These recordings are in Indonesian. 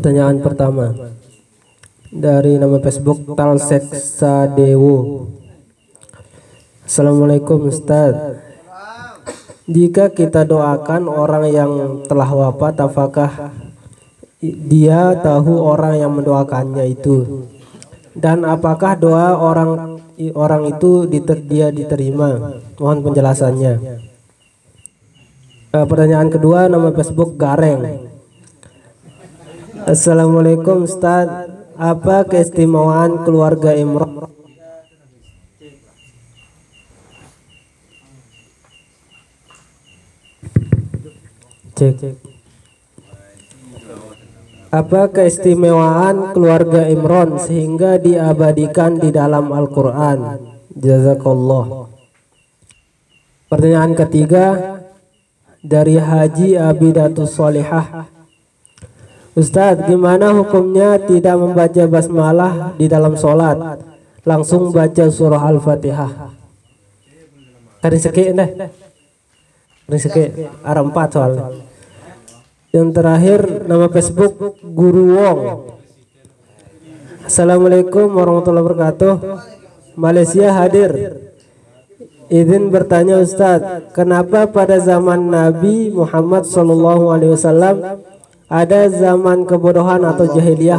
Pertanyaan pertama dari nama Facebook Talseksa Dewo. Assalamualaikum Ustaz. Jika kita doakan orang yang telah wafat, apakah dia tahu orang yang mendoakannya itu? Dan apakah doa orang itu dia diterima? Mohon penjelasannya. Pertanyaan kedua, nama Facebook Gareng. Assalamualaikum Ustaz, apa keistimewaan keluarga Imron? Cek. Apa keistimewaan keluarga Imron sehingga diabadikan di dalam Al-Quran? Jazakallah. Pertanyaan ketiga dari Haji Abidatus Solihah. Ustadz, gimana hukumnya tidak membaca basmalah di dalam sholat, langsung baca surah Al-Fatihah? Tadi sekit deh. Tadi sekit, ada 4 soalnya. Yang terakhir nama Facebook Guru Wong. Assalamualaikum warahmatullahi wabarakatuh. Malaysia hadir. Izin bertanya Ustadz, kenapa pada zaman Nabi Muhammad SAW ada zaman kebodohan atau jahiliyah?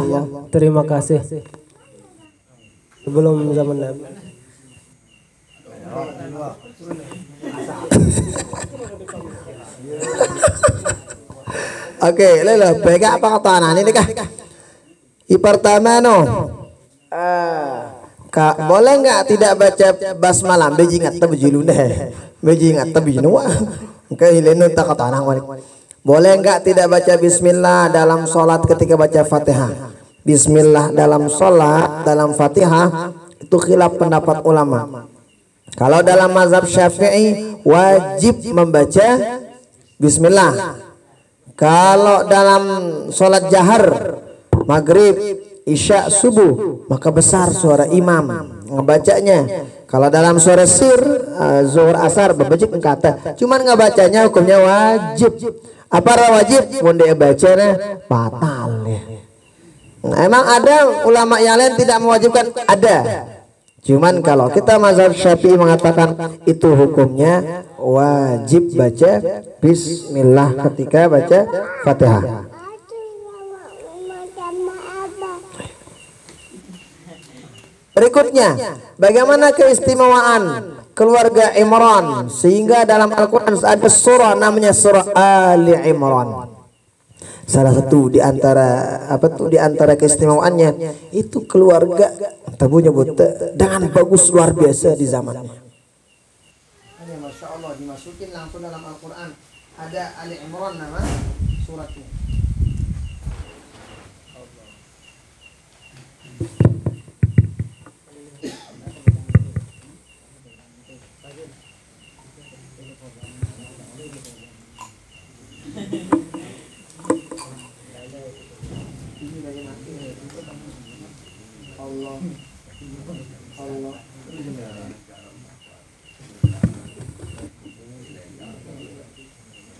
Terima kasih. Sebelum zaman Nabi. Oke, lelo, bega apa kata ini kah? Pertama Kak, boleh nggak tidak baca basmalah? Bejingat tapi julun deh, bejingat tapi julun. Oke, hilenu tak kata boleh nggak tidak baca bismillah dalam sholat ketika baca fatihah? Bismillah dalam sholat, dalam fatihah itu khilaf pendapat ulama. Kalau dalam mazhab Syafi'i wajib membaca bismillah. Kalau dalam sholat jahar, maghrib, isya, subuh, maka besar suara imam ngebacanya. Kalau dalam suara sir, zuhur, asar, berbajik kata. Cuman ngebacanya hukumnya wajib. Apa wajib? Mun dia bacanya batal ya. Nah, emang ada ulama yang lain tidak mewajibkan? Ada. Cuman kalau kita mazhab Syafi'i mengatakan itu hukumnya wajib baca bismillah ketika baca Fatihah. Berikutnya, bagaimana keistimewaan keluarga Imran sehingga dalam Al-Quran ada surah namanya surah Ali Imran. Salah satu di antara keistimewaannya itu keluarga tabunya dengan bagus luar biasa di zamannya. Masya Allah, dimasukin langsung dalam Al-Quran ada Ali Imran nama suratnya.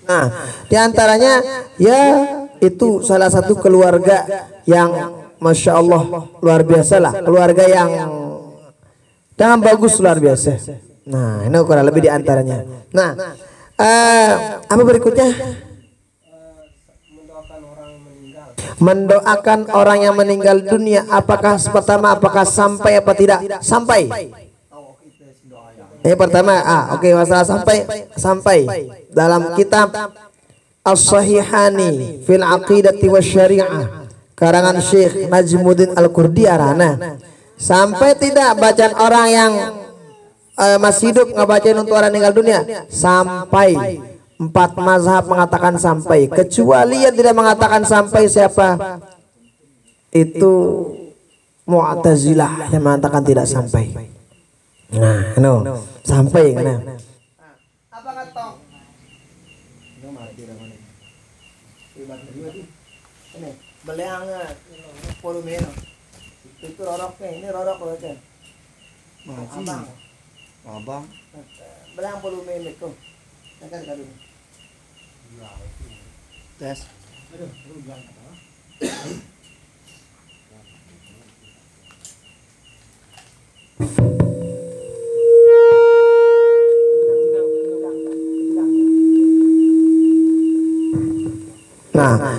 Nah, diantaranya ya itu salah satu keluarga yang Masya Allah luar biasa lah, keluarga yang dengan bagus luar biasa. Nah, ini kurang lebih diantaranya. Nah, apa berikutnya? Mendoakan orang yang meninggal dunia, apakah pertama apakah sampai apa tidak? Sampai. Yang pertama, oke, masalah sampai dalam kitab As-Sahihani fil Aqidati Wasyari'ah karangan Syekh Najmuddin Al-Qurdi arana. Sampai tidak bacaan orang yang masih hidup ngebacain untuk orang meninggal dunia? Sampai. 4 mazhab mengatakan sampai, kecuali yang tidak mengatakan sampai siapa? Itu Mu'tazilah yang mengatakan tidak sampai. Nah, sampai nah. Apa kata? Ini beliang volume itu roroknya, ini rorok aja. Abang. Beliang volume itu. Tekan kali. Tes. Nah,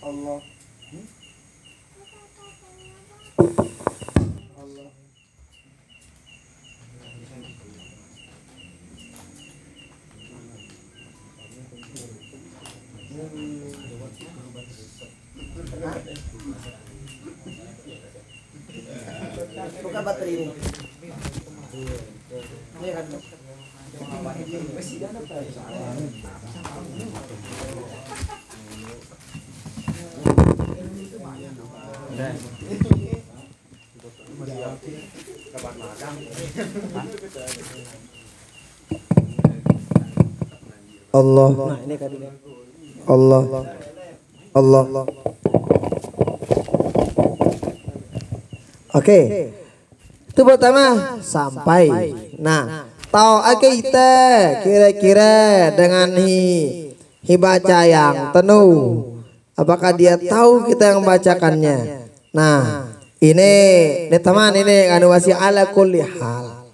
Allah. Buka baterai ini. Ini kan. Allah, Allah, Allah. Oke, itu pertama sampai. Nah, tahu kita kira-kira dengan baca yang tenuh, apakah dia tahu kita yang bacakannya? Nah, ini teman ini anu wasi ala kulli hal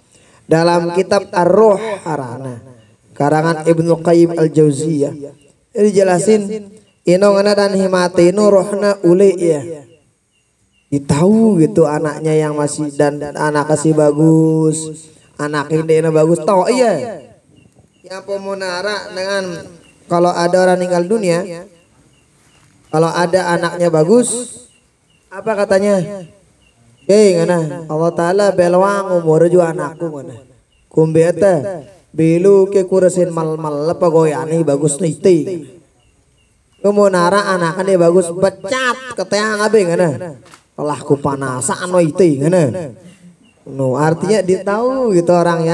dalam kitab Ar-Ruh Harana karangan Ibnu Qayyim Al-Jauziyah dijelasin inongana dan himatinu rohna ule ya. Ditahu gitu anaknya yang masih dan anak kasih bagus, anak ini bagus tahu iya. Yang pemunara dengan kalau ada orang meninggal dunia, kalau ada anaknya bagus, apa katanya? Ngana Allah Taala belwang umur juga anakku ngana. Kumbe eta belu ke kuresin mal-mal apa goyani bagus niti. Pemunara anaknya bagus becat ketayang abe ngana. Lah ku panasan we teh ngana. No, artinya ditahu gitu orang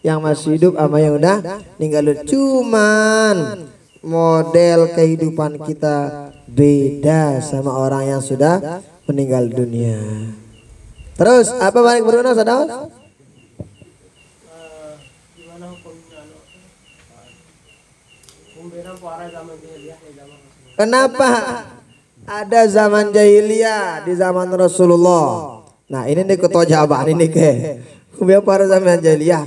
yang masih hidup sama yang udah ninggal. Cuman model kehidupan kita beda sama orang yang sudah meninggal dunia. Terus apa balik berguna saudara? Gimana hukumnya hukumnya puara zaman jahiliyah zaman Kenapa ada zaman jahiliyah di zaman Rasulullah? Nah ini nih ketua jawaban ini ke biar para zaman jahiliyah.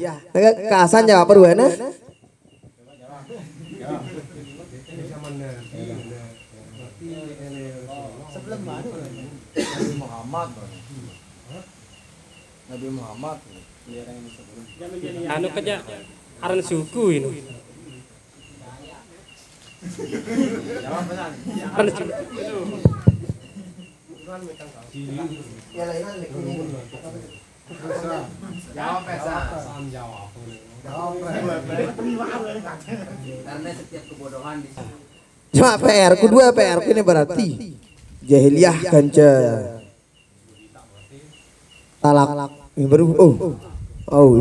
Kasan jawab perbuana. sebelum Nabi Muhammad anu kerja aran suku ini aran suku karena setiap kebodohan di Cuma PR kedua PR ini berarti jahiliyah kanca talak ini baru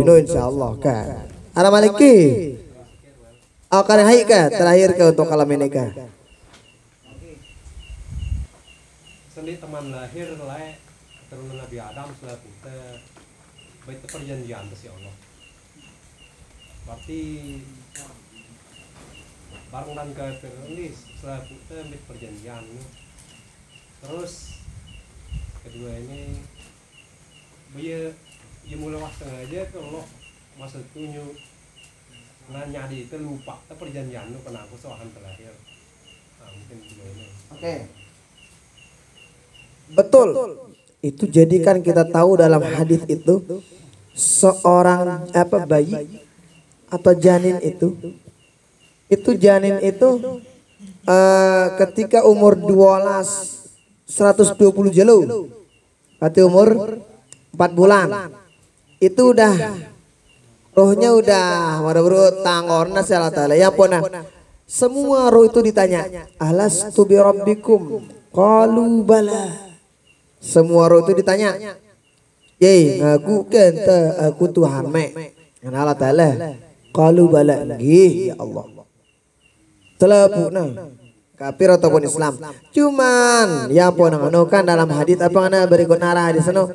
ini insyaallah kan ada maliki akan hai ka terakhir ke untuk kalam ini ka seni teman lahir lae keturunan Nabi Adam setelah kita baik perjanjian si Allah berarti barang dan keturunis setelah kita baik perjanjian terus kedua ini ya mulai was sengaja kalau masa tunjuk nanya di itu lupa perjanjian lu kena aku soalan terakhir mungkin kedua ini Oke. Betul. Itu jadikan kita tahu dalam hadis itu seorang bayi atau janin itu janin itu ketika umur 120 jelu berarti umur 4 bulan itu udah rohnya udah baru tangorna salah taala ya pona semua roh itu ditanya alastu bi rabbikum qalu bala semua roh itu ditanya ngaku kente aku Tuhan me Allah taala qalu bala nggih ya Allah telepuna kafir ataupun Islam cuman ya pona ngono kan dalam hadis apa ngana berikut arah hadis no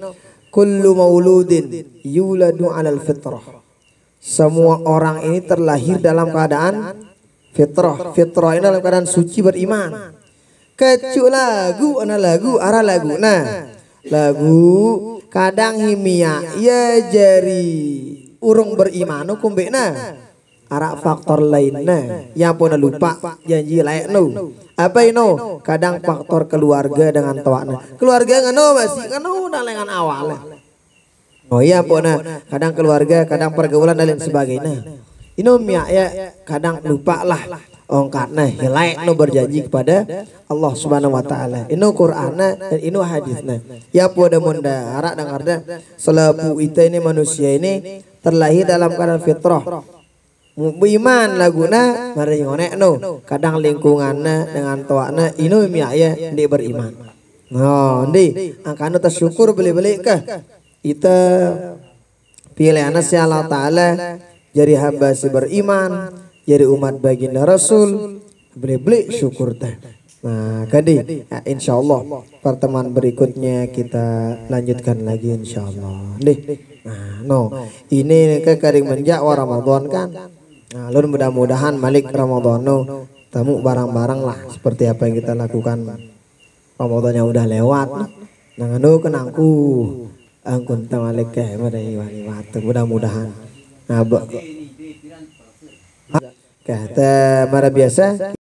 kullu mauludin yuladu alal fitrah semua orang ini terlahir dalam keadaan fitrah ini dalam keadaan suci beriman kecu lagu ana lagu arah lagu nah lagu kadang himia ya jari urung beriman kumbena arak faktor lainnya yang pun lupa janji layak no apa ino kadang faktor keluarga dengan tuana keluarga ngano masih ngano dalengan awal oh iya pun kadang keluarga kadang pergaulan dan lain sebagainya ino mia ya kadang lupa lah karena layak no berjanji kepada Allah Subhanahu wa taala ino Qur'ana dan ino hadisnya ya pun munda arak dengarda selapu ita ini manusia ini terlahir dalam keadaan fitrah iman laguna mari ngonekno kadang lingkunganna dengan toakna ino miaya di beriman no ndi angkana tersyukur beli-beli kah kita pilihanna si Allah taala jadi hamba si beriman jadi umat baginda Rasul beli-beli syukur teh nah kadi ya, insyaallah pertemuan berikutnya kita lanjutkan lagi insyaallah ndi nah no ini ke karing menjak wa Ramadan kan. Nah, lalu mudah-mudahan Malik Ramadan tamu barang-barang lah seperti apa yang kita lakukan Ramadan yang udah lewat. Nah, anu kenangku angkun tamalik ke madai wali watu mudah-mudahan. Nah, kata mara biasa